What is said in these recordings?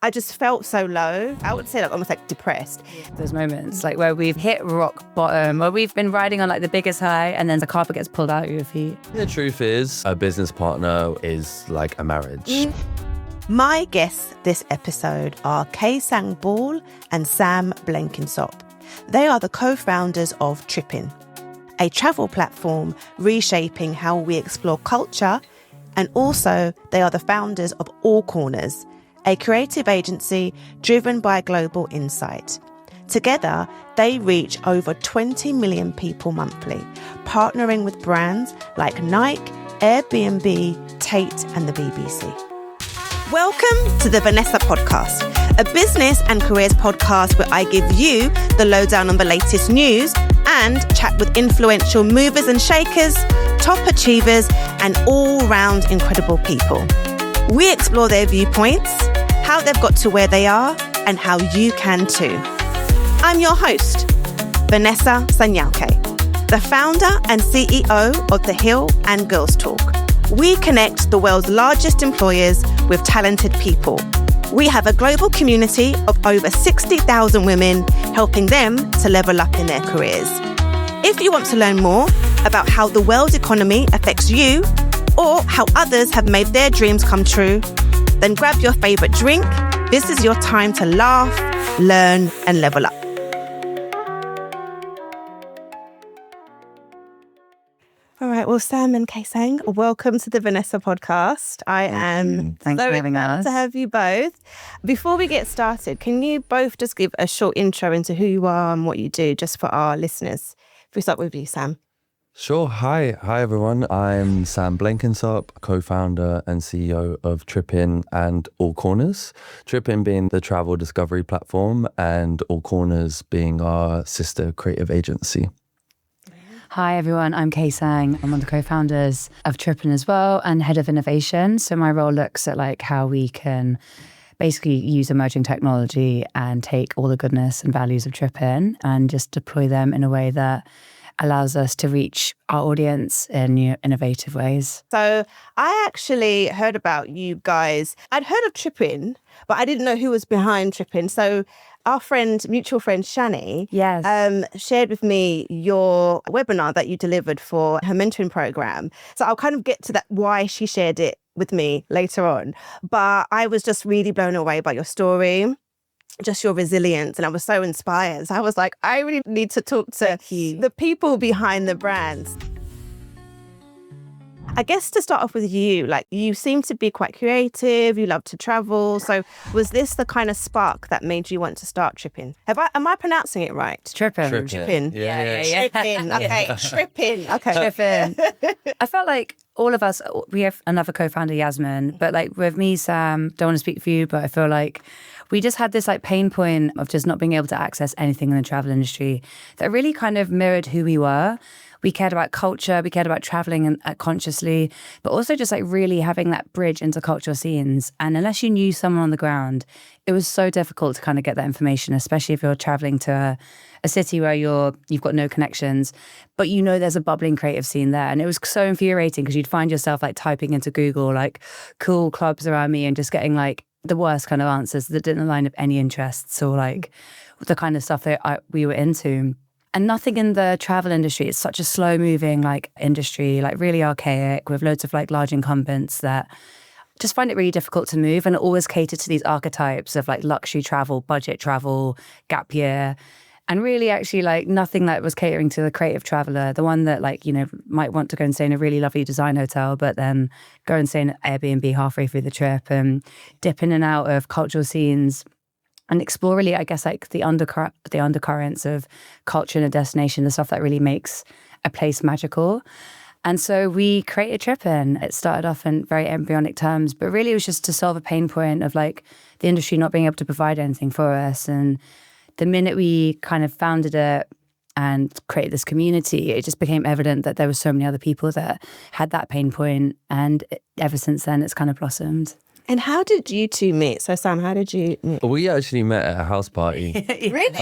I just felt so low. I would say like almost like depressed. Those moments like where we've hit rock bottom, where we've been riding on like the biggest high and then the carpet gets pulled out of your feet. The truth is, a business partner is like a marriage. My guests this episode are Kesang Ball and Sam Blenkinsopp. They are the co-founders of Trippin, a travel platform reshaping how we explore culture, and also they are the founders of All Corners, a creative agency driven by global insight. Together, they reach over 20 million people monthly, partnering with brands like Nike, Airbnb, Tate, and the BBC. Welcome to the Vanessa Podcast, a business and careers podcast where I give you the lowdown on the latest news and chat with influential movers and shakers, top achievers, and all-round incredible people. We explore their viewpoints, how they've got to where they are, and how you can too. I'm your host, Vanessa Podcast, the founder and CEO of The Hill and Girls Talk. We connect the world's largest employers with talented people. We have a global community of over 60,000 women, helping them to level up in their careers. If you want to learn more about how the world economy affects you or how others have made their dreams come true, then grab your favourite drink. This is your time to laugh, learn, and level up. All right, well, Sam and Kesang, welcome to the Vanessa Podcast. I am Thanks so for having excited us. to have you both. Before we get started, can you both just give a short intro into who you are and what you do, just for our listeners? If we start with you, Sam. Sure. Hi everyone. I'm Sam Blenkinsopp, co-founder and CEO of Trippin and All Corners. Trippin being the travel discovery platform and All Corners being our sister creative agency. Hi everyone, I'm Kesang. I'm one of the co-founders of Trippin as well and head of innovation. So my role looks at like how we can basically use emerging technology and take all the goodness and values of Trippin and just deploy them in a way that allows us to reach our audience in new innovative ways. So I actually heard about you guys. I'd heard of Trippin, but I didn't know who was behind Trippin. So our mutual friend Shani, shared with me your webinar that you delivered for her mentoring program. So I'll kind of get to that, why she shared it with me later on. But I was just really blown away by your story, just your resilience. And I was so inspired. So I was like, I really need to talk to the people behind the brands. I guess to start off with you, like you seem to be quite creative, you love to travel. So was this the kind of spark that made you want to start Trippin? Am I pronouncing it right? Trippin. Trippin. Yeah. Trippin. Okay. Trippin. Okay. Trippin. I felt like all of us, we have another co-founder, Yasmin, but like with me, Sam, don't want to speak for you, but I feel like we just had this like pain point of just not being able to access anything in the travel industry that really kind of mirrored who we were. We cared about culture, we cared about traveling consciously, but also just like really having that bridge into cultural scenes. And unless you knew someone on the ground, it was so difficult to kind of get that information, especially if you're traveling to a city where you've got no connections, but you know there's a bubbling creative scene there. And it was so infuriating because you'd find yourself like typing into Google like cool clubs around me and just getting like the worst kind of answers that didn't align with any interests or like the kind of stuff that we were into. And nothing in the travel industry, it's such a slow moving like industry, like really archaic with loads of like large incumbents that just find it really difficult to move, and it always catered to these archetypes of like luxury travel, budget travel, gap year, and really actually like nothing that was catering to the creative traveler, the one that like, you know, might want to go and stay in a really lovely design hotel, but then go and stay in an Airbnb halfway through the trip and dip in and out of cultural scenes and explore really, I guess, like the undercurrents of culture in a destination, the stuff that really makes a place magical. And so we created Trippin. It started off in very embryonic terms, but really it was just to solve a pain point of like the industry not being able to provide anything for us. And the minute we kind of founded it and created this community, it just became evident that there were so many other people that had that pain point. And ever since then, it's kind of blossomed. And how did you two meet? So Sam, how did you meet? We actually met at a house party. Really?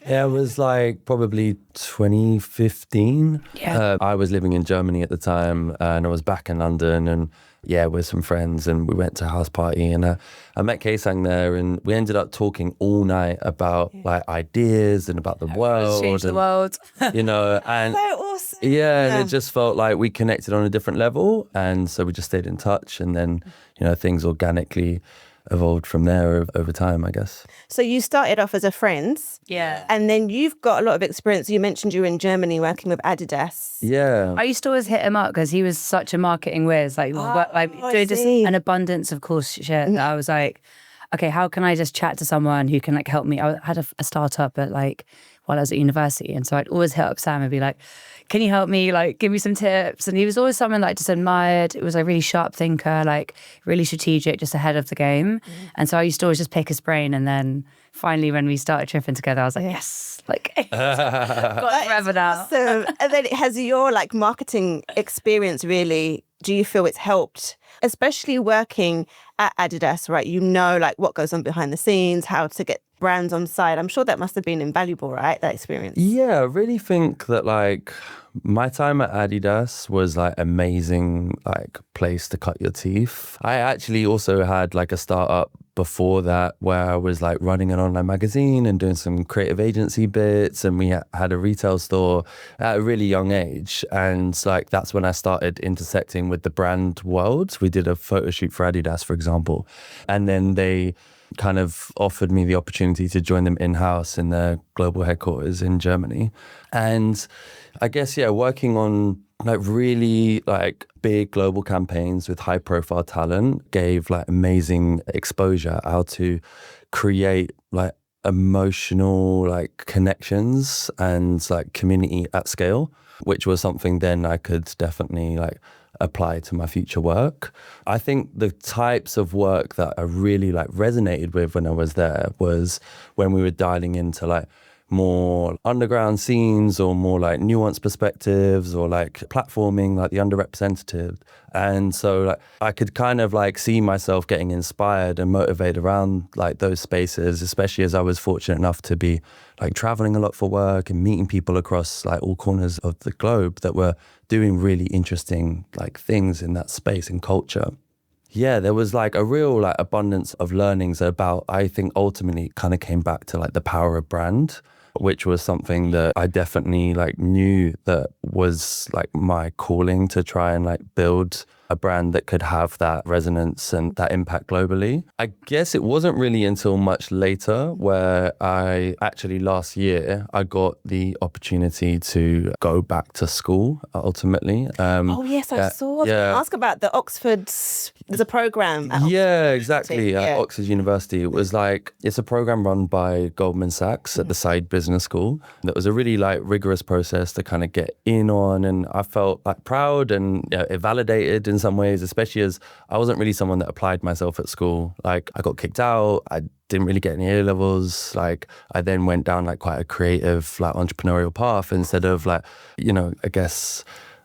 Yeah, it was like probably 2015. Yeah. I was living in Germany at the time and I was back in London, and with some friends, and we went to a house party, and I met Kesang there, and we ended up talking all night about like ideas and about the world. Change the world. You know, and So awesome. and it just felt like we connected on a different level. And so we just stayed in touch, and then, you know, things organically evolved from there over time, I guess. So you started off as a friend. Yeah. And then you've got a lot of experience. You mentioned you were in Germany working with Adidas. Yeah. I used to always hit him up because he was such a marketing whiz. Like, doing just an abundance of course shit that I was like, okay, how can I just chat to someone who can like help me? I had a startup at like while I was at university, and so I'd always hit up Sam and be like, can you help me? Like, give me some tips. And he was always someone like just admired. It was a really sharp thinker, like really strategic, just ahead of the game. And so I used to always just pick his brain. And then finally, when we started Trippin together, I was like, yes, like got forever now. So, and then has your like marketing experience really, do you feel it's helped, especially working at Adidas, right? You know, like what goes on behind the scenes, how to get brands on side. I'm sure that must have been invaluable, right? That experience. Yeah, I really think that like my time at Adidas was like amazing, like place to cut your teeth. I actually also had like a startup before that where I was like running an online magazine and doing some creative agency bits, and we had a retail store at a really young age. And like that's when I started intersecting with the brand world. We did a photo shoot for Adidas, for example, and then they kind of offered me the opportunity to join them in-house in their global headquarters in Germany. And I guess, working on like really like big global campaigns with high profile talent gave like amazing exposure how to create like emotional like connections and like community at scale, which was something then I could definitely like apply to my future work. I think the types of work that I really like resonated with when I was there was when we were dialing into like more underground scenes or more like nuanced perspectives or like platforming, like the underrepresented. And so like I could kind of like see myself getting inspired and motivated around like those spaces, especially as I was fortunate enough to be like traveling a lot for work and meeting people across like all corners of the globe that were doing really interesting like things in that space and culture. Yeah, there was like a real like abundance of learnings about, I think ultimately kind of came back to like the power of brand, which was something that I definitely like knew that was like my calling to try and like build a brand that could have that resonance and that impact globally. I guess it wasn't really until much later where I actually last year, I got the opportunity to go back to school ultimately. Oh yes, I saw. Ask about the Oxford, there's a program. Exactly. At Oxford University. It was like, it's a program run by Goldman Sachs at the Side Business School. That was a really like rigorous process to kind of get in on. And I felt like proud and it validated in some ways, especially as I wasn't really someone that applied myself at school. Like I got kicked out. I didn't really get any A levels. Like I then went down like quite a creative, like entrepreneurial path instead of like, you know, I guess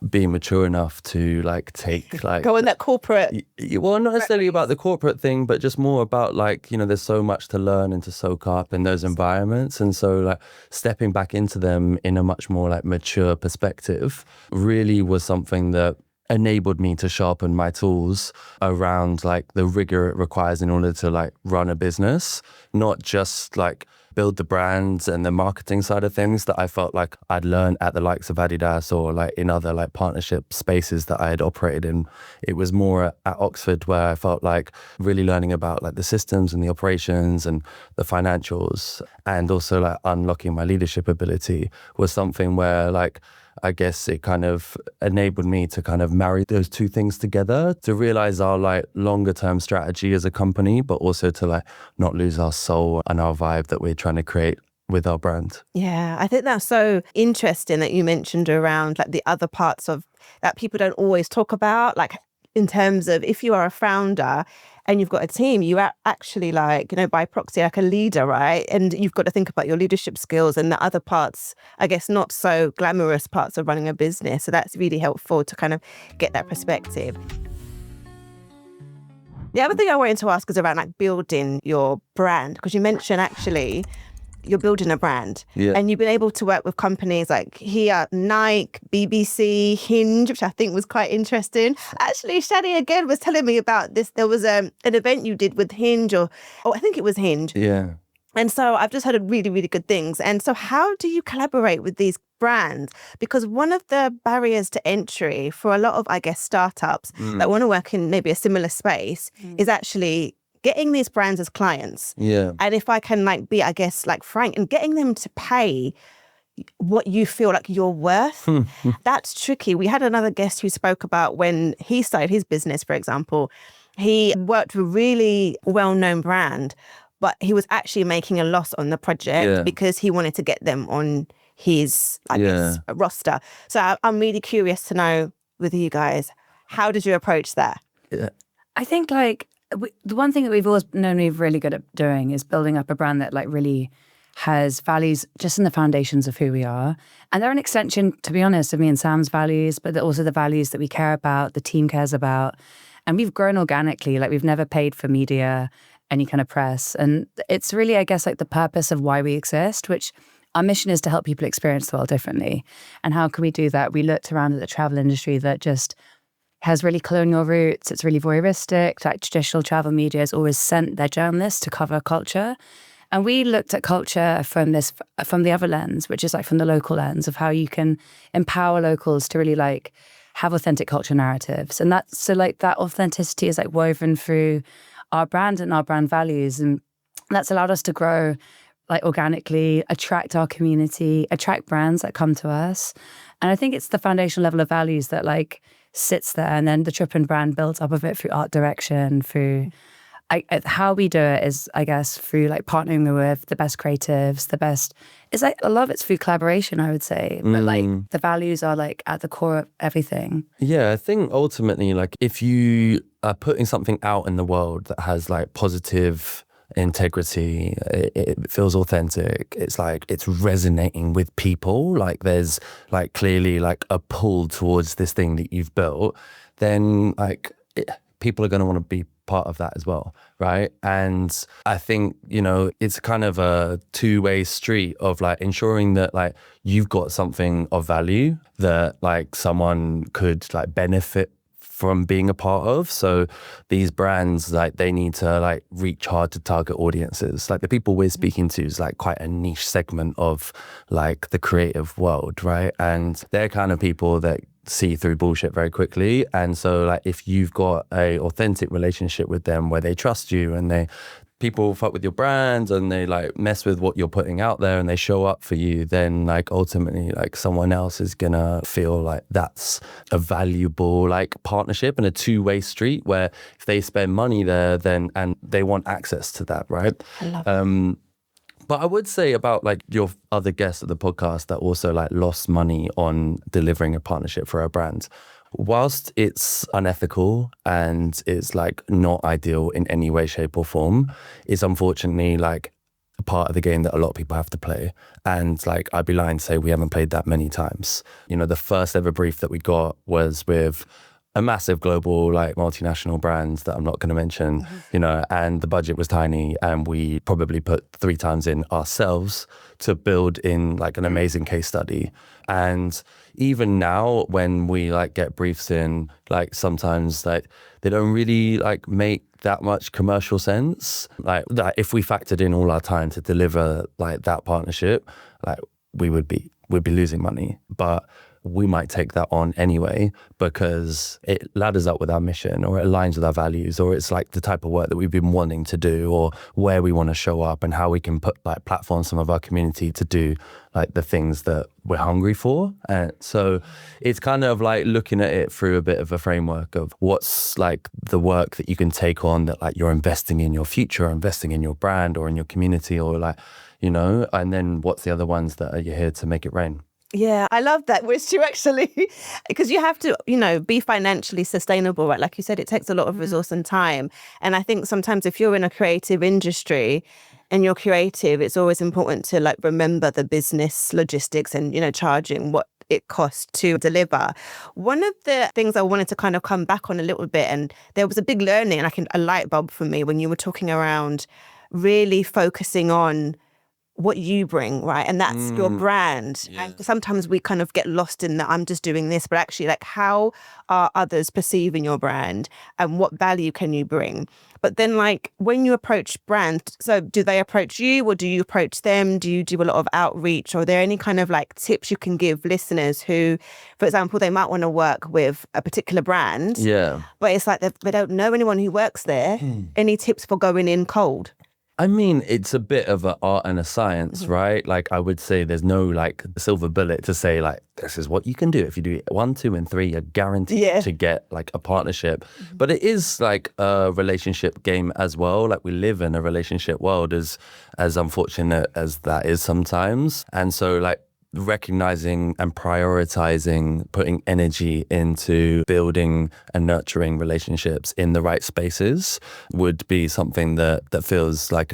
being mature enough to like take like go in that corporate. Well, not necessarily about the corporate thing, but just more about like, you know, there's so much to learn and to soak up in those environments. And so like stepping back into them in a much more like mature perspective really was something that enabled me to sharpen my tools around like the rigor it requires in order to like run a business, not just like build the brands and the marketing side of things that I felt like I'd learned at the likes of Adidas or like in other like partnership spaces that I had operated in. It was more at Oxford where I felt like really learning about like the systems and the operations and the financials, and also like unlocking my leadership ability was something where like I guess it kind of enabled me to kind of marry those two things together to realize our like longer term strategy as a company, but also to like not lose our soul and our vibe that we're trying to create with our brand. Yeah, I think that's so interesting that you mentioned around like the other parts of that people don't always talk about, like in terms of if you are a founder and you've got a team, you are actually like, you know, by proxy, like a leader, right? And you've got to think about your leadership skills and the other parts, I guess, not so glamorous parts of running a business. So that's really helpful to kind of get that perspective. The other thing I wanted to ask is around like building your brand, because you mentioned actually you're building a brand. Yeah. And you've been able to work with companies like here, Nike, BBC, Hinge, which I think was quite interesting. Actually, Shadi again was telling me about this. There was an event you did with Hinge, or I think it was Hinge. Yeah. And so I've just heard really, really good things. And so how do you collaborate with these brands? Because one of the barriers to entry for a lot of, I guess, startups that want to work in maybe a similar space is actually getting these brands as clients. Yeah. And if I can like be, I guess, like frank, and getting them to pay what you feel like you're worth, that's tricky. We had another guest who spoke about when he started his business, for example, he worked with a really well-known brand, but he was actually making a loss on the project because he wanted to get them on his, I guess, roster. So I'm really curious to know with you guys, how did you approach that? Yeah. I think like the one thing that we've always known we're really good at doing is building up a brand that like really has values just in the foundations of who we are. And they're an extension, to be honest, of me and Sam's values, but they're also the values that we care about, the team cares about. And we've grown organically, like we've never paid for media, any kind of press. And it's really, I guess, like the purpose of why we exist, which our mission is to help people experience the world differently. And how can we do that? We looked around at the travel industry that just has really colonial roots. It's really voyeuristic. Like traditional travel media has always sent their journalists to cover culture. And we looked at culture from the other lens, which is like from the local lens of how you can empower locals to really like have authentic culture narratives. And that's so like that authenticity is like woven through our brand and our brand values. And that's allowed us to grow like organically, attract our community, attract brands that come to us. And I think it's the foundational level of values that like sits there. And then the Trippin brand builds up of it through art direction, through how we do it is, I guess, through like partnering with the best creatives, the best, it's like a lot of it's through collaboration, I would say. But like the values are like at the core of everything. Yeah, I think ultimately, like if you are putting something out in the world that has like positive integrity, it feels authentic, it's like it's resonating with people, like there's like clearly like a pull towards this thing that you've built, then like people are going to want to be part of that as well, right? And I think, you know, it's kind of a two-way street of like ensuring that like you've got something of value that like someone could like benefit from being a part of. So these brands, like they need to like reach hard to target audiences. Like the people we're speaking to is like quite a niche segment of like the creative world, right? And they're kind of people that see through bullshit very quickly. And so like if you've got a authentic relationship with them where they trust you and people fuck with your brand and they like mess with what you're putting out there and they show up for you, then like ultimately like someone else is gonna feel like that's a valuable like partnership and a two-way street where if they spend money there then and they want access to that, right? I love it. But I would say about like your other guests at the podcast that also like lost money on delivering a partnership for a brand. Whilst it's unethical and it's like not ideal in any way, shape or form, it's unfortunately like a part of the game that a lot of people have to play. And like, I'd be lying to say we haven't played that many times. You know, the first ever brief that we got was with a massive global like multinational brand that I'm not going to mention, you know, and the budget was tiny and we probably put 3 times in ourselves to build in like an amazing case study. And even now when we like get briefs in, like sometimes like they don't really like make that much commercial sense. Like if we factored in all our time to deliver like that partnership, like we'd be losing money. But we might take that on anyway because it ladders up with our mission or it aligns with our values or it's like the type of work that we've been wanting to do or where we want to show up and how we can put like platform some of our community to do like the things that we're hungry for. And so it's kind of like looking at it through a bit of a framework of what's like the work that you can take on that like you're investing in your future or investing in your brand or in your community or like, you know, and then what's the other ones that are you here to make it rain. Yeah, I love that, which you actually, because you have to, you know, be financially sustainable, right? Like you said, it takes a lot of resource and time. And I think sometimes if you're in a creative industry and you're creative, it's always important to like remember the business logistics and, you know, charging what it costs to deliver. One of the things I wanted to kind of come back on a little bit, and there was a big learning, like a light bulb for me when you were talking around really focusing on what you bring, right? And that's your brand. Yeah. And sometimes we kind of get lost in that I'm just doing this, but actually like how are others perceiving your brand and what value can you bring? But then like when you approach brands, so do they approach you or do you approach them? Do you do a lot of outreach, or are there any kind of like tips you can give listeners who, for example, they might want to work with a particular brand, but it's like they don't know anyone who works there. Any tips for going in cold? I mean, it's a bit of an art and a science, right? Like I would say there's no like silver bullet to say like, this is what you can do. If you do it 1, 2, and 3, you're guaranteed to get like a partnership. But it is like a relationship game as well. Like we live in a relationship world as unfortunate as that is sometimes. And so like recognizing and prioritizing, putting energy into building and nurturing relationships in the right spaces would be something that feels like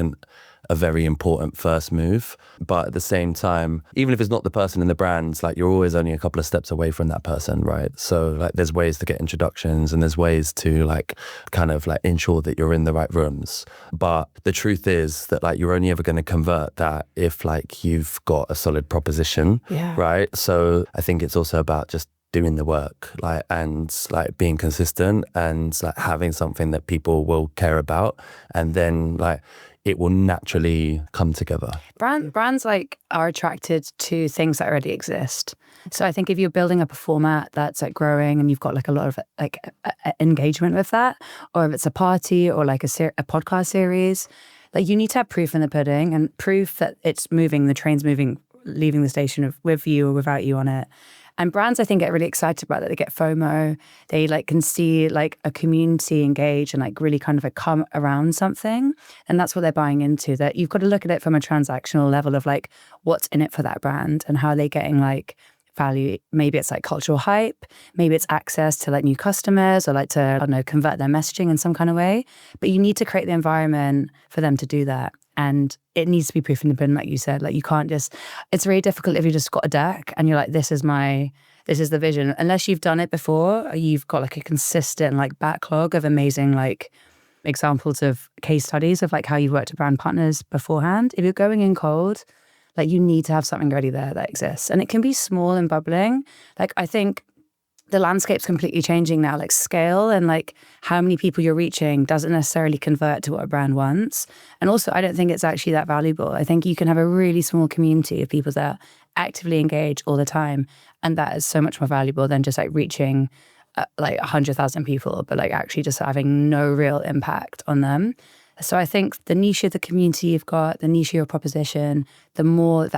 a very important first move. But at the same time, even if it's not the person in the brands, like you're always only a couple of steps away from that person, right? So like there's ways to get introductions and there's ways to like kind of like ensure that you're in the right rooms. But the truth is that like you're only ever going to convert that if like you've got a solid proposition, right? So I think it's also about just doing the work, like, and like being consistent and like having something that people will care about, and then like it will naturally come together. Brands like are attracted to things that already exist. So I think if you're building up a format that's like growing and you've got like a lot of like engagement with that, or if it's a party or like a podcast series, like you need to have proof in the pudding and proof that it's moving, the train's moving, leaving the station with you or without you on it. And brands, I think, get really excited about that. They get FOMO. They like can see like a community engage and like really kind of like come around something. And that's what they're buying into. That you've got to look at it from a transactional level of like what's in it for that brand and how are they getting like value. Maybe it's like cultural hype. Maybe it's access to like new customers or like to, I don't know, convert their messaging in some kind of way. But you need to create the environment for them to do that. And it needs to be proof in the pudding, like you said. Like you can't just, it's very difficult if you just got a deck and you're like, this is the vision. Unless you've done it before, or you've got like a consistent like backlog of amazing like examples of case studies of like how you've worked with brand partners beforehand. If you're going in cold, like you need to have something ready there that exists. And it can be small and bubbling. Like I think the landscape's completely changing now, like scale and like how many people you're reaching doesn't necessarily convert to what a brand wants. And also, I don't think it's actually that valuable. I think you can have a really small community of people that actively engage all the time. And that is so much more valuable than just like reaching like 100,000 people, but like actually just having no real impact on them. So I think the niche of the community you've got, the niche of your proposition, the more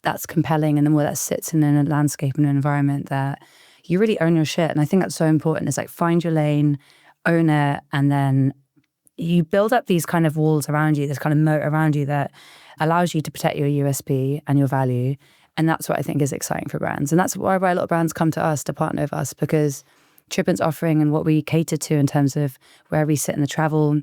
that's compelling and the more that sits in a landscape and an environment that you really own your shit. And I think that's so important. It's like find your lane, own it, and then you build up these kind of walls around you, this kind of moat around you that allows you to protect your USP and your value. And that's what I think is exciting for brands. And that's why a lot of brands come to us to partner with us, because Trippin's offering and what we cater to in terms of where we sit in the travel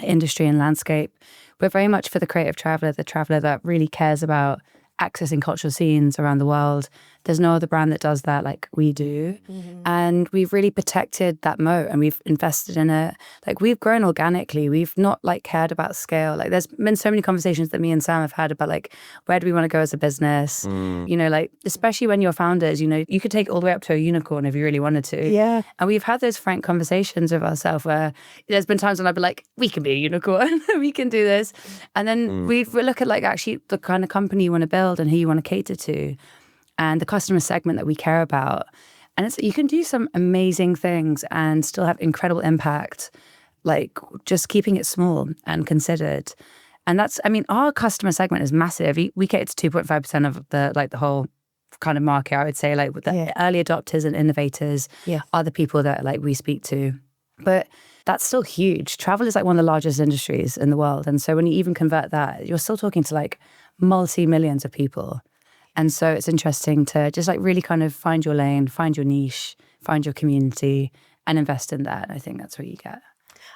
industry and landscape, we're very much for the creative traveler, the traveler that really cares about accessing cultural scenes around the world. There's no other brand that does that like we do. Mm-hmm. And we've really protected that moat and we've invested in it. Like we've grown organically. We've not like cared about scale. Like there's been so many conversations that me and Sam have had about like, where do we want to go as a business? You know, like, especially when you're founders, you know, you could take it all the way up to a unicorn if you really wanted to. Yeah. And we've had those frank conversations with ourselves where there's been times when I've been like, we can be a unicorn, we can do this. And then we look at like actually the kind of company you want to build and who you want to cater to and the customer segment that we care about. And it's, you can do some amazing things and still have incredible impact, like just keeping it small and considered. And that's, I mean, our customer segment is massive. We cater to 2.5% of the whole kind of market, I would say. Like with the early adopters and innovators are the people that like we speak to. But that's still huge. Travel is like one of the largest industries in the world. And so when you even convert that, you're still talking to like multi-millions of people. And so it's interesting to just like really kind of find your lane, find your niche, find your community and invest in that. I think that's where you get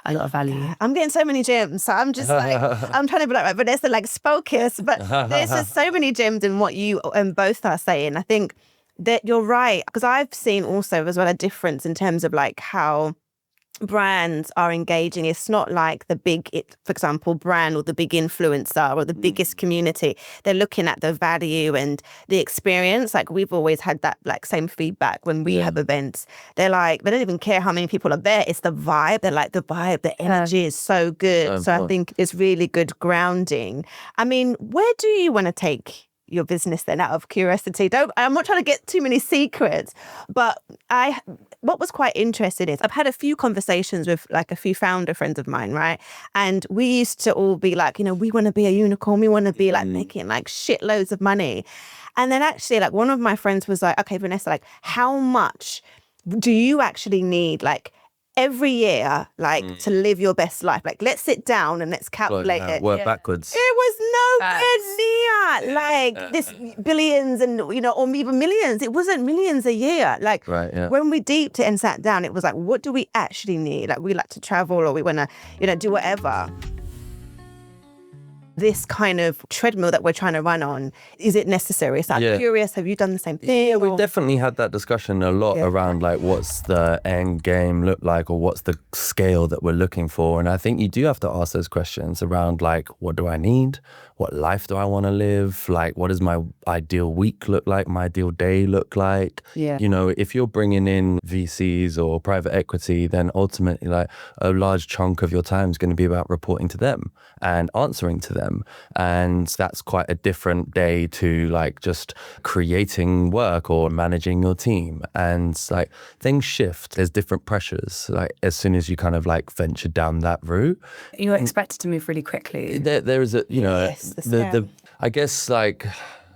a lot of value. I'm getting so many gems. So I'm just like, I'm trying to be like, right, Vanessa, like focus. But there's just so many gems in what you and both are saying. I think that you're right. Because I've seen also as well a difference in terms of like how brands are engaging, it's not like the big, for example, brand or the big influencer or the biggest community. They're looking at the value and the experience. Like we've always had that like same feedback when we have events. They're like, they don't even care how many people are there. It's the vibe. They're like, the vibe, the energy is so good. So I think it's really good grounding. I mean, where do you want to take your business then, out of curiosity? I'm not trying to get too many secrets, but what was quite interesting is I've had a few conversations with like a few founder friends of mine, right? And we used to all be like, we want to be a unicorn. We want to be like making like shitloads of money. And then actually like one of my friends was like, okay, Vanessa, like how much do you actually need like every year, like to live your best life? Like let's sit down and let's calculate it. Work backwards. It was nowhere near like this billions and, or even millions. It wasn't millions a year. Like when we deeped it and sat down, it was like, what do we actually need? Like we like to travel or we want to, do whatever. This kind of treadmill that we're trying to run on, is it necessary? So I'm curious, have you done the same thing? Yeah, we've definitely had that discussion a lot around like what's the end game look like or what's the scale that we're looking for. And I think you do have to ask those questions around like, what do I need? What life do I want to live? Like, what does my ideal week look like? My ideal day look like? Yeah. If you're bringing in VCs or private equity, then ultimately like a large chunk of your time is going to be about reporting to them and answering to them. And that's quite a different day to like just creating work or managing your team. And like things shift. There's different pressures. Like as soon as you kind of like venture down that route, you're expected to move really quickly. There is I guess like,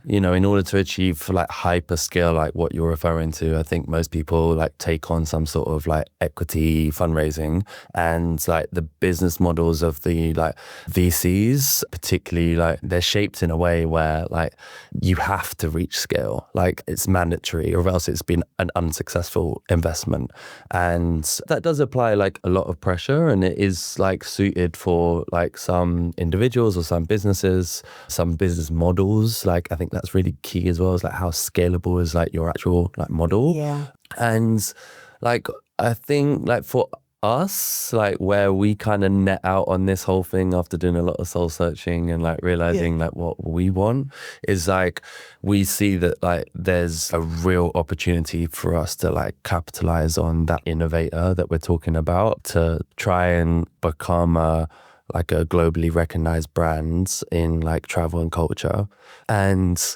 in order to achieve like hyper scale, like what you're referring to, I think most people like take on some sort of like equity fundraising, and like the business models of the like VCs, particularly like they're shaped in a way where like you have to reach scale, like it's mandatory or else it's been an unsuccessful investment. And that does apply like a lot of pressure, and it is like suited for like some individuals or some businesses, some business models. Like I think that's really key as well, is like how scalable is like your actual like model. Yeah. And like I think like for us, like where we kind of net out on this whole thing after doing a lot of soul searching and like realizing like what we want is like we see that like there's a real opportunity for us to like capitalize on that innovator that we're talking about, to try and become a globally recognized brand in like travel and culture, and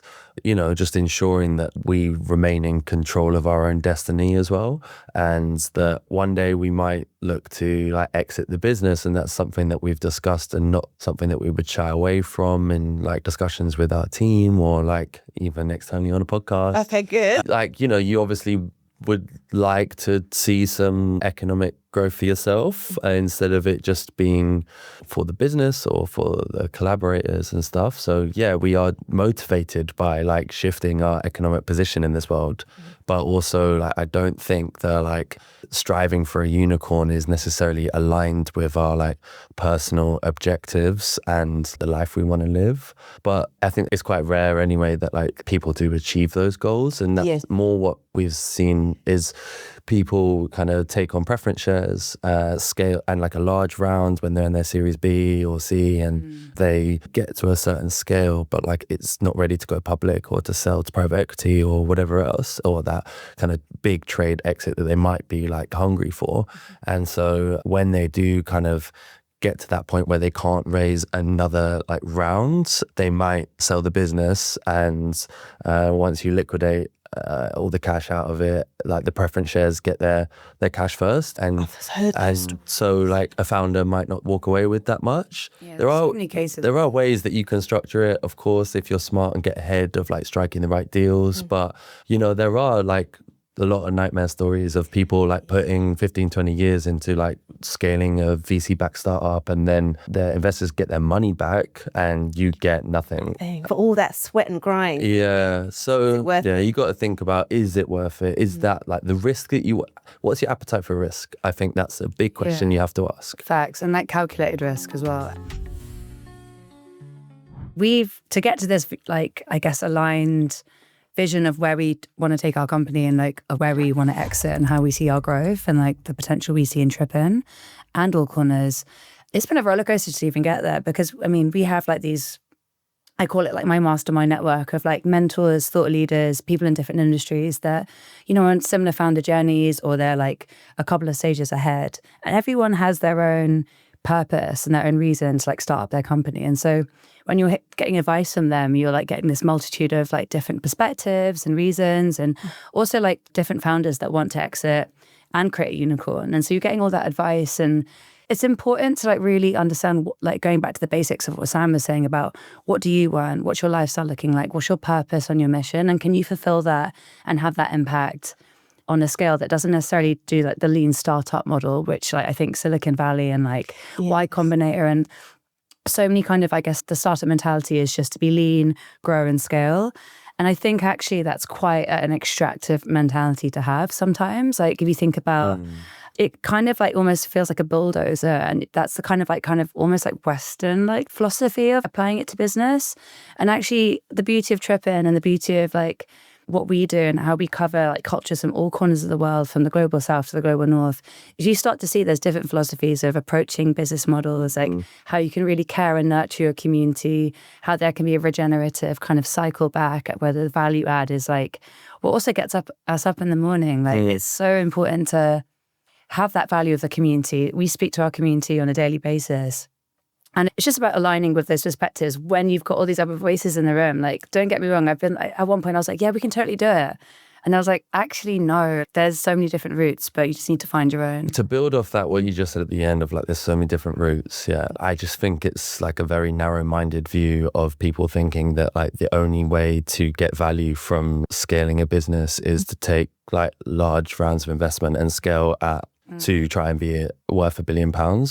just ensuring that we remain in control of our own destiny as well, and that one day we might look to like exit the business, and that's something that we've discussed and not something that we would shy away from in like discussions with our team or like even externally on a podcast. Okay, good. Like, you obviously would like to see some economic growth for yourself instead of it just being for the business or for the collaborators and stuff. So yeah, we are motivated by like shifting our economic position in this world. But also like I don't think that like striving for a unicorn is necessarily aligned with our like personal objectives and the life we want to live. But I think it's quite rare anyway that like people do achieve those goals, and that's more what we've seen is people kind of take on preference shares, scale, and like a large round when they're in their Series B or C, and they get to a certain scale, but like it's not ready to go public or to sell to private equity or whatever else, or that kind of big trade exit that they might be like hungry for. And so when they do kind of get to that point where they can't raise another like round, they might sell the business, and once you liquidate all the cash out of it, like the preference shares get their cash first, and so like a founder might not walk away with that much. There are so many cases. There are ways that you can structure it, of course, if you're smart and get ahead of like striking the right deals. But there are like a lot of nightmare stories of people like putting 15, 20 years into like scaling a VC-backed startup, and then their investors get their money back and you get nothing. For all that sweat and grind. Yeah. So you got to think about, is it worth it? Is that like the risk that what's your appetite for risk? I think that's a big question you have to ask. Facts, and like calculated risk as well. To get to this, like, I guess, aligned vision of where we want to take our company and like where we want to exit and how we see our growth and like the potential we see in Trippin and All Corners. It's been a roller coaster to even get there because, I mean, we have like these, I call it like my mastermind network of like mentors, thought leaders, people in different industries that, you know, are on similar founder journeys or they're like a couple of stages ahead. And everyone has their own purpose and their own reason to like start up their company. And so when you're getting advice from them, you're like getting this multitude of like different perspectives and reasons and also like different founders that want to exit and create a unicorn. And so you're getting all that advice, and it's important to like really understand, like going back to the basics of what Sam was saying about what do you want, what's your lifestyle looking like, what's your purpose on your mission, and can you fulfill that and have that impact on a scale that doesn't necessarily do like the lean startup model, which like I think Silicon Valley and like Y Combinator and so many kind of, I guess the startup mentality is just to be lean, grow and scale. And I think actually that's quite an extractive mentality to have sometimes. Like if you think about it kind of like almost feels like a bulldozer, and that's the kind of almost like Western like philosophy of applying it to business. And actually the beauty of Trippin and the beauty of like what we do and how we cover like cultures from all corners of the world, from the global south to the global north, is you start to see there's different philosophies of approaching business models, like how you can really care and nurture your community, how there can be a regenerative kind of cycle back at where the value add is like what also gets us up in the morning. Like it's so important to have that value of the community. We speak to our community on a daily basis. And it's just about aligning with those perspectives when you've got all these other voices in the room. Like, don't get me wrong. At one point I was like, yeah, we can totally do it. And I was like, actually, no, there's so many different routes, but you just need to find your own. To build off that, what you just said at the end of like, there's so many different routes. Yeah. I just think it's like a very narrow-minded view of people thinking that like the only way to get value from scaling a business is to take like large rounds of investment and scale to try and be worth £1 billion.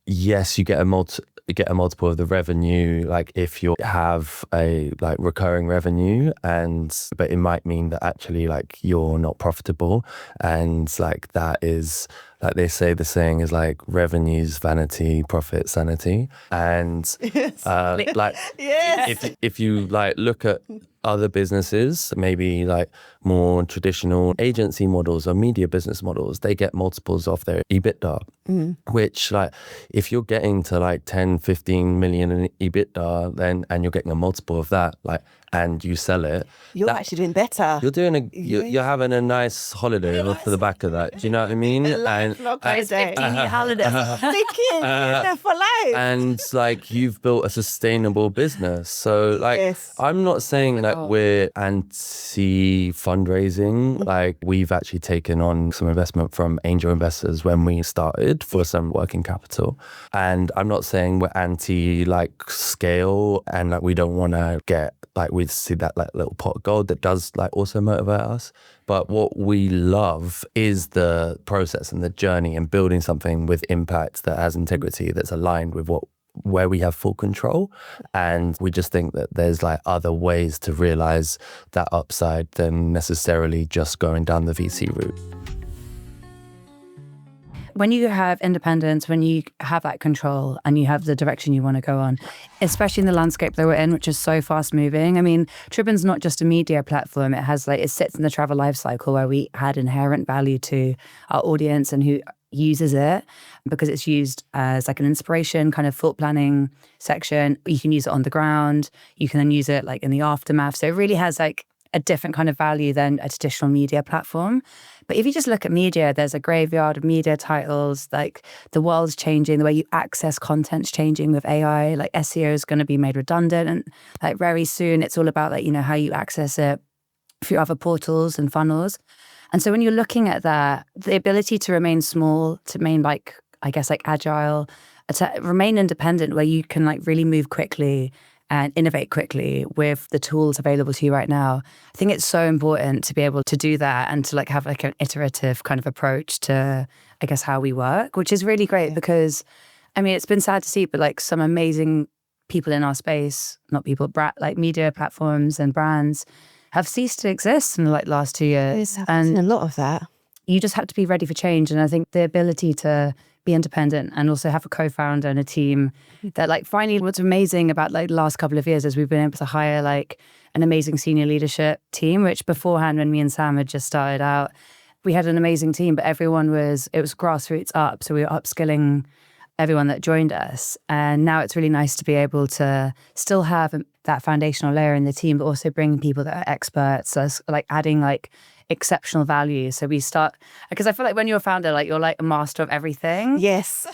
Yes, you get a multiple of the revenue, like if you have a like recurring revenue, but it might mean that actually like you're not profitable, and like that is like they say the saying is like revenue's vanity, profit sanity, and like if you like look at other businesses, maybe like more traditional agency models or media business models, they get multiples off their EBITDA, which like if you're getting to like 10, 15 million in EBITDA, then and you're getting a multiple of that, like, and you sell it, you're actually doing better. You're having a nice holiday off the back of that. Do you know what I mean? And holiday. For life. And like you've built a sustainable business. So like I'm not saying that we're anti fundraising. Like we've actually taken on some investment from angel investors when we started for some working capital. And I'm not saying we're anti like scale and like we don't want to get like we see that like little pot of gold that does like also motivate us. But what we love is the process and the journey and building something with impact that has integrity, that's aligned with where we have full control. And we just think that there's like other ways to realize that upside than necessarily just going down the VC route. When you have independence, when you have that control and you have the direction you want to go on, especially in the landscape that we're in, which is so fast moving. I mean, Trippin's not just a media platform. It sits in the travel life cycle where we add inherent value to our audience and who uses it, because it's used as like an inspiration kind of thought planning section. You can use it on the ground. You can then use it like in the aftermath. So it really has like a different kind of value than a traditional media platform. But if you just look at media, there's a graveyard of media titles. Like the world's changing, the way you access content's changing with AI. Like SEO is going to be made redundant, and like very soon it's all about like, you know, how you access it through other portals and funnels. And so when you're looking at that, the ability to remain small, to remain like, I guess like agile, to remain independent, where you can like really move quickly and innovate quickly with the tools available to you right now. I think it's so important to be able to do that and to like have like an iterative kind of approach to, I guess, how we work, which is really great because, I mean, it's been sad to see, but like some amazing people in our space, like media platforms and brands have ceased to exist in the like last 2 years. And a lot of that. You just have to be ready for change. And I think the ability to be independent and also have a co-founder and a team that like finally what's amazing about like the last couple of years is we've been able to hire like an amazing senior leadership team, which beforehand, when me and Sam had just started out, we had an amazing team, but it was grassroots up. So we were upskilling everyone that joined us. And now it's really nice to be able to still have that foundational layer in the team, but also bring people that are experts, so like adding like exceptional value. So we start, because I feel like when you're a founder, like you're like a master of everything. Yes.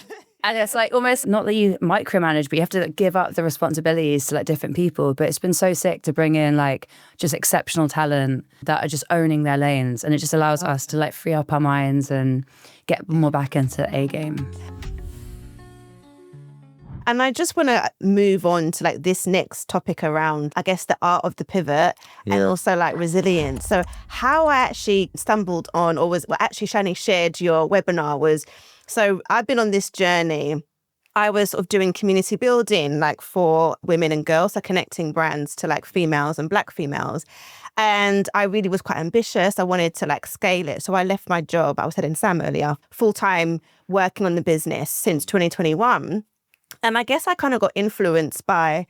And it's like almost not that you micromanage, but you have to give up the responsibilities to like different people. But it's been so sick to bring in like just exceptional talent that are just owning their lanes. And it just allows us to like free up our minds and get more back into A game. And I just want to move on to like this next topic around, I guess, the art of the pivot and also like resilience. So how I actually stumbled on, or actually Shani shared your webinar was, so I've been on this journey. I was sort of doing community building like for women and girls, so connecting brands to like females and Black females. And I really was quite ambitious. I wanted to like scale it. So I left my job, I was telling Sam earlier, full-time working on the business since 2021. And I guess I kind of got influenced by,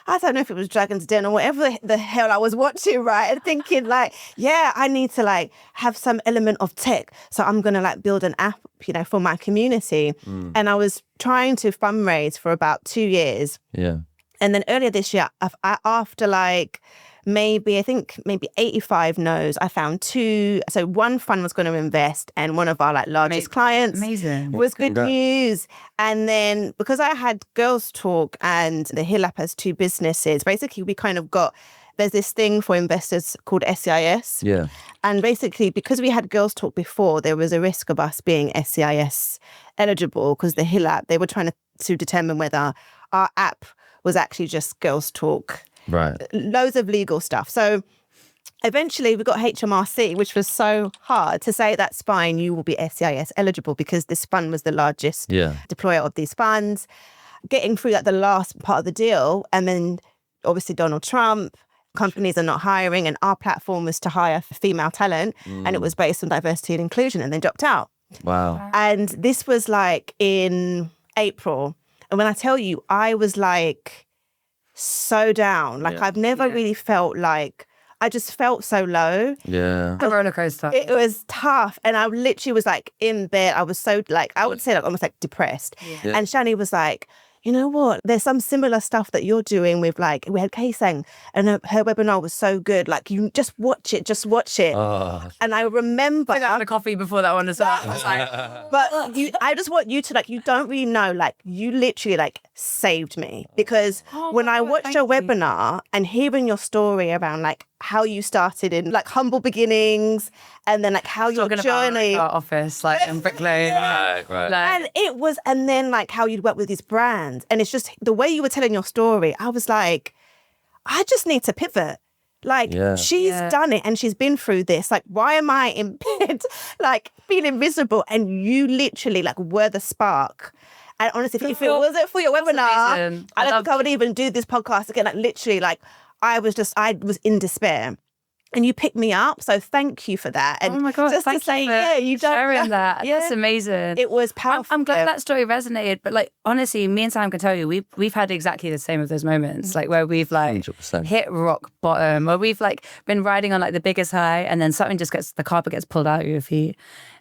I don't know if it was Dragon's Den or whatever the hell I was watching, right? And thinking like, yeah, I need to like have some element of tech. So I'm going to like build an app, for my community. And I was trying to fundraise for about 2 years. Yeah. And then earlier this year, after like maybe 85 no's, I found 2. So one fund was going to invest, and one of our like largest clients was good news. And then because I had Girls Talk and the Hill app as 2 businesses, basically we kind of there's this thing for investors called SCIS. Yeah. And basically because we had Girls Talk before, there was a risk of us being SCIS eligible because the Hill app, they were trying to determine whether our app was actually just Girls Talk. Right. Loads of legal stuff. So eventually we got HMRC, which was so hard to say, that's fine, you will be SCIS eligible, because this fund was the largest deployer of these funds. Getting through the last part of the deal, and then obviously Donald Trump, companies are not hiring, and our platform was to hire female talent, and it was based on diversity and inclusion, and then dropped out. Wow. And this was like in April. And when I tell you, I was like so down. Like I've never really felt like, I just felt so low. Yeah. The roller coaster. It was tough. And I literally was like in bed. I was so like, I would say like almost like depressed. Yeah. And Shani was like, you know what? There's some similar stuff that you're doing with like, we had Kesang, and her webinar was so good. Like, you just watch it. Oh. And I remember. I had a coffee before that one as well. I was like, but I just want you to like, you don't really know, like you literally like saved me, because when I watched your webinar and hearing your story around like how you started in like humble beginnings, and then like how your journey about, our office, like in Brick Lane, right. and it was, and then like how you'd work with these brands, and it's just the way you were telling your story. I was like, I just need to pivot. Like she's done it and she's been through this. Like, why am I in bed, like feeling miserable? And you literally like were the spark. And honestly, if it wasn't for your webinar, I don't think I would even do this podcast again. Like literally, like I was in despair. And you picked me up, so thank you for that. And oh my God, just thank to say, you for sharing that. Yeah. That's amazing. It was powerful. I'm glad that story resonated. But like honestly, me and Sam can tell you, we've had exactly the same of those moments, like where we've like 100%. hit rock bottom, where we've like been riding on like the biggest high, and then something the carpet gets pulled out of your feet.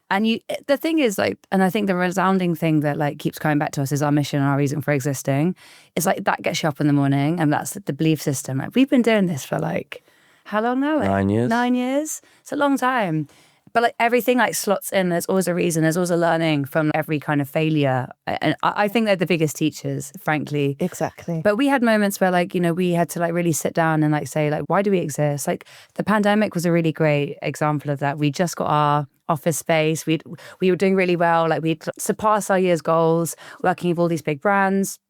And the thing is like, and I think the resounding thing that like keeps coming back to us is our mission and our reason for existing. It's like that gets you up in the morning, and that's the belief system. Like we've been doing this for like, how long now? Like 9 years. 9 years. It's a long time. But like everything like slots in. There's always a reason. There's always a learning from every kind of failure. And I think they're the biggest teachers, frankly. Exactly. But we had moments where like, we had to like really sit down and like say like, why do we exist? Like the pandemic was a really great example of that. We just got our office space. We were doing really well. Like we'd surpassed our year's goals, working with all these big brands.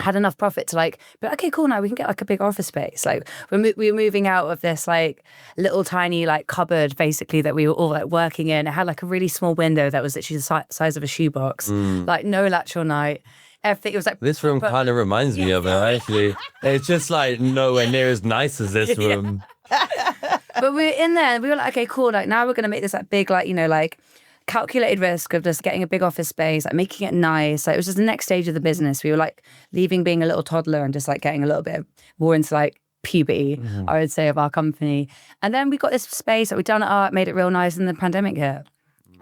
Had enough profit to like, but okay, cool, now we can get like a big office space. Like we were moving out of this like little tiny like cupboard basically that we were all like working in. It had like a really small window that was literally the size of a shoebox, like no latch all night. Everything, it was like this room kind of reminds me of it actually. It's just like nowhere near as nice as this room. But we were in there and we were like, okay, cool, like now we're gonna make this like big like like calculated risk of just getting a big office space, like making it nice. Like it was just the next stage of the business. We were like leaving being a little toddler and just like getting a little bit more into like puberty, I would say, of our company. And then we got this space that we'd done it up, made it real nice, and the pandemic hit.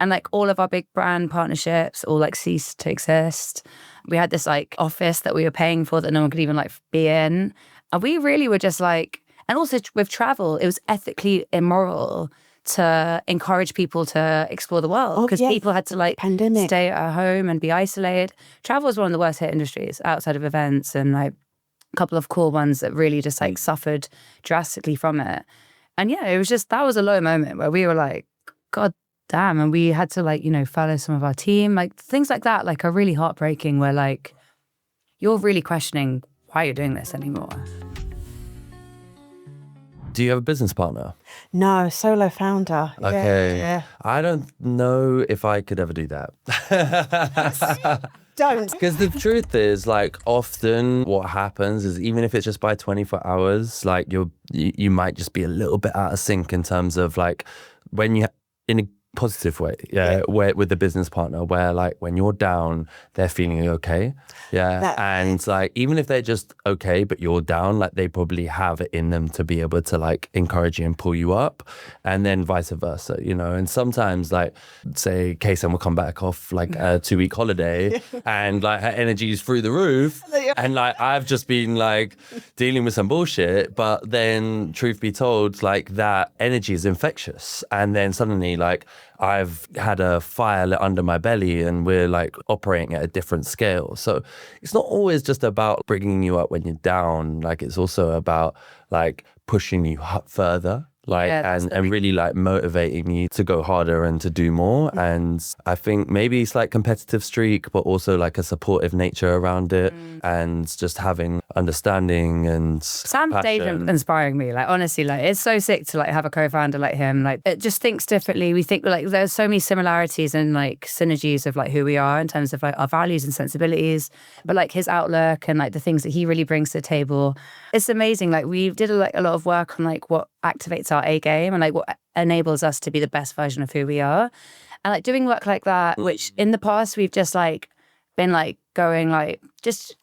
And like all of our big brand partnerships all like ceased to exist. We had this like office that we were paying for that no one could even like be in. And we really were just like, and also with travel, it was ethically immoral to encourage people to explore the world because people had to like stay at home and be isolated. Travel is one of the worst hit industries outside of events, and like a couple of core ones that really just like suffered drastically from it. And yeah, it was just, that was a low moment where we were like, God damn. And we had to like, you know, furlough some of our team. Like things like that, like are really heartbreaking where like, you're really questioning why you're doing this anymore. Do you have a business partner? No, solo founder. Okay. Yeah. I don't know if I could ever do that. Don't. Because the truth is, like, often what happens is even if it's just by 24 hours, like you might just be a little bit out of sync in terms of like when you in a positive way, where with the business partner, where like when you're down, they're feeling okay, and like even if they're just okay, but you're down, like they probably have it in them to be able to like encourage you and pull you up, and then vice versa, you know. And sometimes like say Kesang will come back off like a 2-week holiday, and like her energy is through the roof, and like I've just been like dealing with some bullshit, but then truth be told, like that energy is infectious, and then suddenly like I've had a fire lit under my belly and we're like operating at a different scale. So it's not always just about bringing you up when you're down. Like it's also about like pushing you further. Like and really like motivating you to go harder and to do more. And I think maybe it's like competitive streak, but also like a supportive nature around it, and just having understanding and Sam's passion. inspiring me. Like honestly, like it's so sick to like have a co-founder like him. Like it just thinks differently. We think like there's so many similarities and like synergies of like who we are in terms of like our values and sensibilities, but like his outlook and like the things that he really brings to the table. It's amazing. Like we did like a lot of work on like what activates our A game and like what enables us to be the best version of who we are. And like doing work like that, which in the past we've just like been like going like just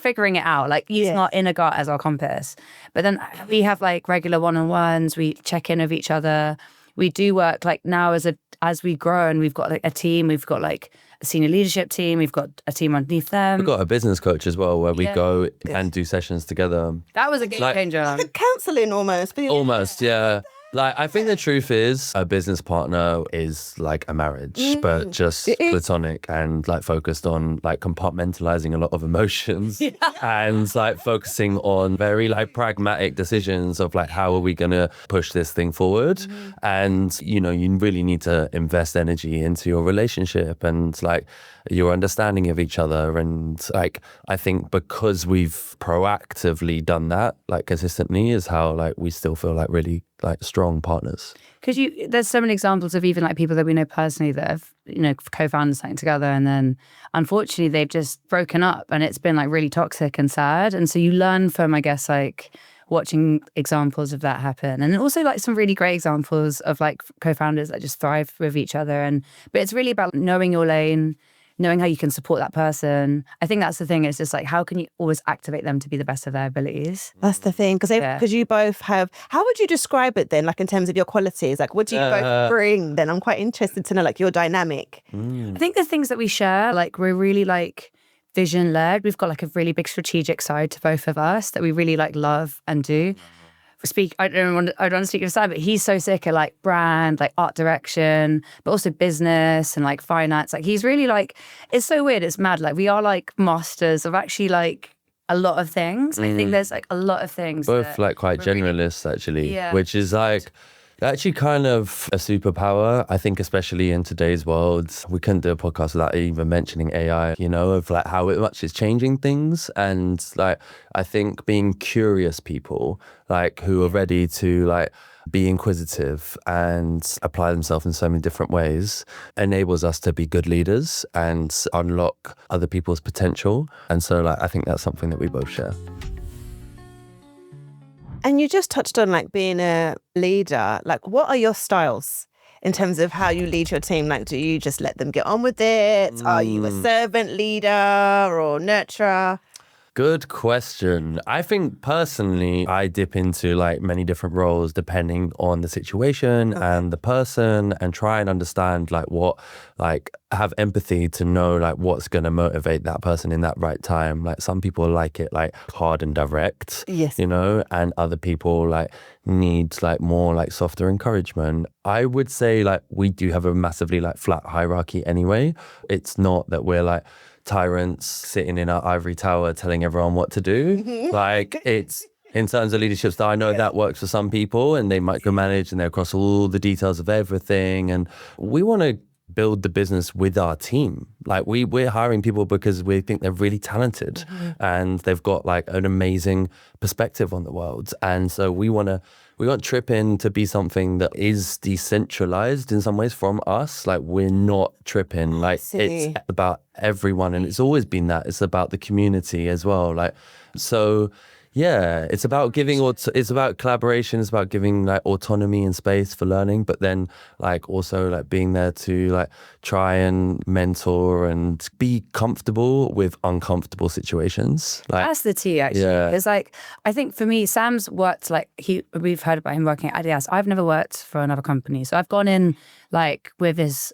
figuring it out, like using our inner gut as our compass. But then we have like regular one-on-ones, we check in with each other. We do work like now as we grow and we've got like a team, we've got like a senior leadership team, we've got a team underneath them. We've got a business coach as well where we go and do sessions together. That was a game changer. Like counselling almost. Almost, yeah. Like, I think the truth is a business partner is like a marriage, but just platonic and like focused on like compartmentalizing a lot of emotions and like focusing on very like pragmatic decisions of like, how are we going to push this thing forward? And, you know, you really need to invest energy into your relationship and like your understanding of each other. And like, I think because we've proactively done that like consistently is how like we still feel like really like strong partners. Because there's so many examples of even like people that we know personally that have, you know, co-founded something together and then unfortunately they've just broken up and it's been like really toxic and sad. And so you learn from, I guess, like watching examples of that happen. And also like some really great examples of like co-founders that just thrive with each other. But it's really about knowing your lane, knowing how you can support that person. I think that's the thing. It's just like, how can you always activate them to be the best of their abilities? That's the thing. Because you both have, how would you describe it then? Like in terms of your qualities, like what do you both bring then? I'm quite interested to know like your dynamic. I think the things that we share, like we're really like vision led. We've got like a really big strategic side to both of us that we really like love and do. I don't want to speak to his side, but he's so sick at like brand, like art direction, but also business and like finance. Like he's really like, it's so weird. It's mad. Like we are like masters of actually like a lot of things. I think there's like a lot of things. Both like quite generalists actually, which is like actually kind of a superpower. I think especially in today's world, we couldn't do a podcast without even mentioning AI, you know, of like how much it's changing things. And like, I think being curious people, like who are ready to like be inquisitive and apply themselves in so many different ways enables us to be good leaders and unlock other people's potential. And so like, I think that's something that we both share. And you just touched on like being a leader. Like, what are your styles in terms of how you lead your team? Like, do you just let them get on with it? Are you a servant leader or nurturer? Good question. I think personally, I dip into like many different roles depending on the situation and the person, and try and understand like what, like have empathy to know like what's going to motivate that person in that right time. Like some people like it like hard and direct, Yes. you know, and other people like need like more like softer encouragement. I would say like we do have a massively like flat hierarchy anyway. It's not that we're like tyrants sitting in our ivory tower telling everyone what to do. Like it's in terms of leadership style, I know that works for some people and they micromanage and they're across all the details of everything. And we want to build the business with our team. Like we're hiring people because we think they're really talented and they've got like an amazing perspective on the world. And so we want Trippin to be something that is decentralized in some ways from us. Like we're not Trippin. Like it's about everyone, and it's always been that. It's about the community as well. Like so. Yeah, it's about giving, it's about collaboration, it's about giving like autonomy and space for learning, but then like also like being there to like try and mentor and be comfortable with uncomfortable situations. Like, that's the T actually. Yeah. It's like, I think for me, Sam's worked like, we've heard about him working at Adidas. I've never worked for another company. So I've gone in like with this,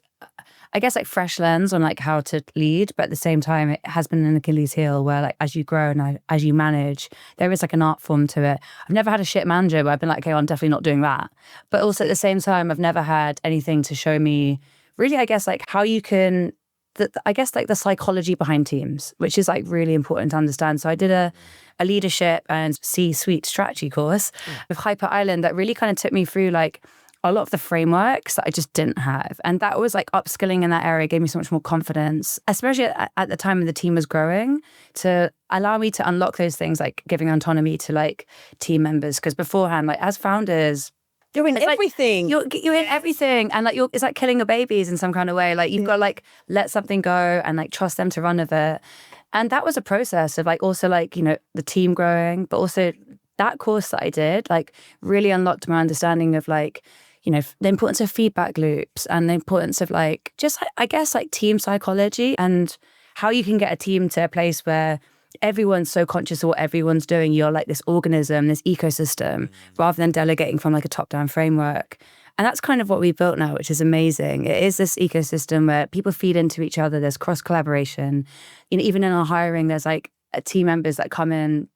I guess like fresh lens on like how to lead, but at the same time it has been an Achilles heel where like as you grow and as you manage, there is like an art form to it. I've never had a shit manager where I've been like, okay, I'm definitely not doing that. But also at the same time, I've never had anything to show me really, I guess, like how you can, I guess like the psychology behind teams, which is like really important to understand. So I did a leadership and C-suite strategy course with Hyper Island that really kind of took me through like a lot of the frameworks that I just didn't have. And that was like upskilling in that area gave me so much more confidence, especially at the time when the team was growing, to allow me to unlock those things, like giving autonomy to like team members. Because beforehand, like as founders, you're in everything. Like, you're in everything. And like it's like killing your babies in some kind of way. Like you've got to like let something go and like trust them to run with it. And that was a process of like also like, you know, the team growing, but also that course that I did like really unlocked my understanding of like, you know, the importance of feedback loops and the importance of like, just, I guess, like team psychology and how you can get a team to a place where everyone's so conscious of what everyone's doing. You're like this organism, this ecosystem, rather than delegating from like a top-down framework. And that's kind of what we built now, which is amazing. It is this ecosystem where people feed into each other. There's cross-collaboration. You know, even in our hiring, there's like team members that come in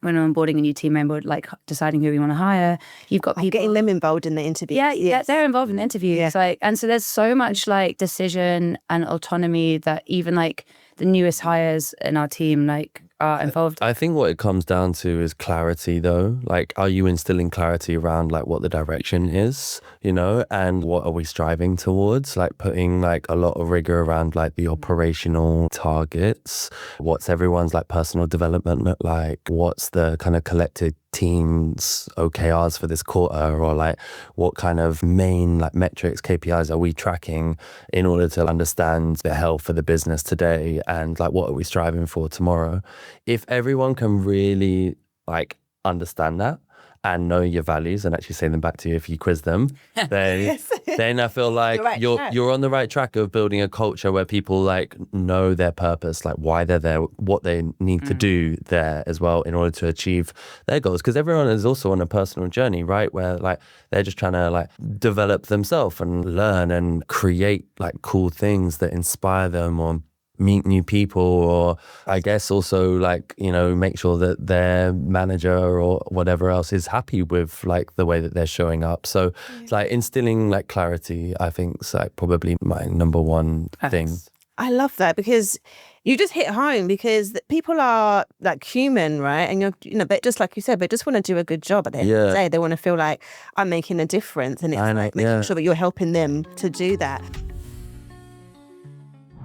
when I'm onboarding a new team member, like deciding who we want to hire. You've got people getting them involved in the interview. Yeah, they're involved in the interview. Yeah. Like, and so there's so much like decision and autonomy that even like the newest hires in our team like are involved. I think what it comes down to is clarity though. Like, are you instilling clarity around like what the direction is, you know, and what are we striving towards? Like putting like a lot of rigor around like the operational targets. What's everyone's like personal development look like? What's the kind of collected team's OKRs for this quarter, or like what kind of main like metrics, KPIs are we tracking in order to understand the health of the business today, and like what are we striving for tomorrow? If everyone can really like understand that and know your values and actually say them back to you if you quiz them, then then I feel like you're on the right track of building a culture where people like know their purpose, like why they're there, what they need to do there as well in order to achieve their goals. Because everyone is also on a personal journey, right? Where like they're just trying to like develop themselves and learn and create like cool things that inspire them, or meet new people, or I guess also like, you know, make sure that their manager or whatever else is happy with like the way that they're showing up. So it's like instilling like clarity, I think is like probably my number one thing. I love that, because you just hit home, because people are like human, right? And you're, you know, but just like you said, they just want to do a good job at the end of the day. They want to feel like I'm making a difference, and it's like making sure that you're helping them to do that.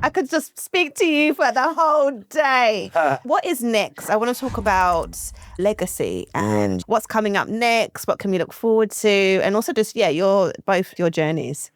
I could just speak to you for the whole day. What is next? I want to talk about legacy and what's coming up next. What can we look forward to? And also just, both your journeys.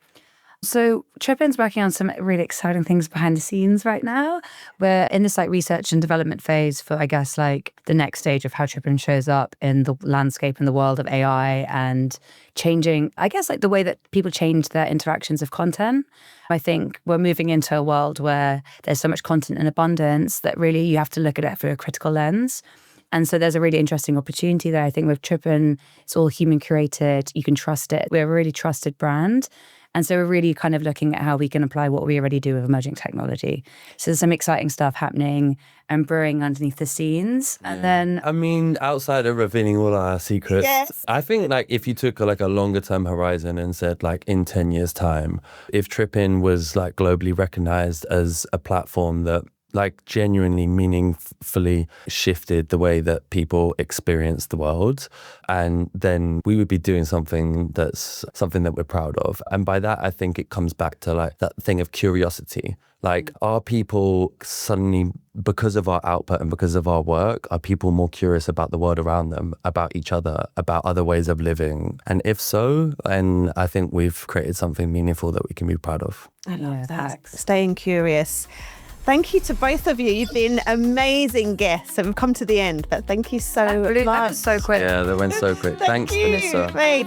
So Trippin's working on some really exciting things behind the scenes right now. We're in this like research and development phase for, I guess, like the next stage of how Trippin shows up in the landscape in the world of AI and changing, I guess, like the way that people change their interactions of content. I think we're moving into a world where there's so much content in abundance that really you have to look at it through a critical lens. And so there's a really interesting opportunity there. I think with Trippin, it's all human curated. You can trust it. We're a really trusted brand. And so we're really kind of looking at how we can apply what we already do with emerging technology. So there's some exciting stuff happening and brewing underneath the scenes. And then... I mean, outside of revealing all our secrets, I think like if you took like a longer term horizon and said like in 10 years time, if Trippin was like globally recognized as a platform that like genuinely meaningfully shifted the way that people experience the world, and then we would be doing something that we're proud of. And by that, I think it comes back to like that thing of curiosity. Like, are people suddenly, because of our output and because of our work, are people more curious about the world around them, about each other, about other ways of living? And if so, then I think we've created something meaningful that we can be proud of. I love that. Staying curious. Thank you to both of you. You've been amazing guests. So we've come to the end, but thank you so much. That was so quick. Yeah, that went so quick. Thanks, Vanessa. Great.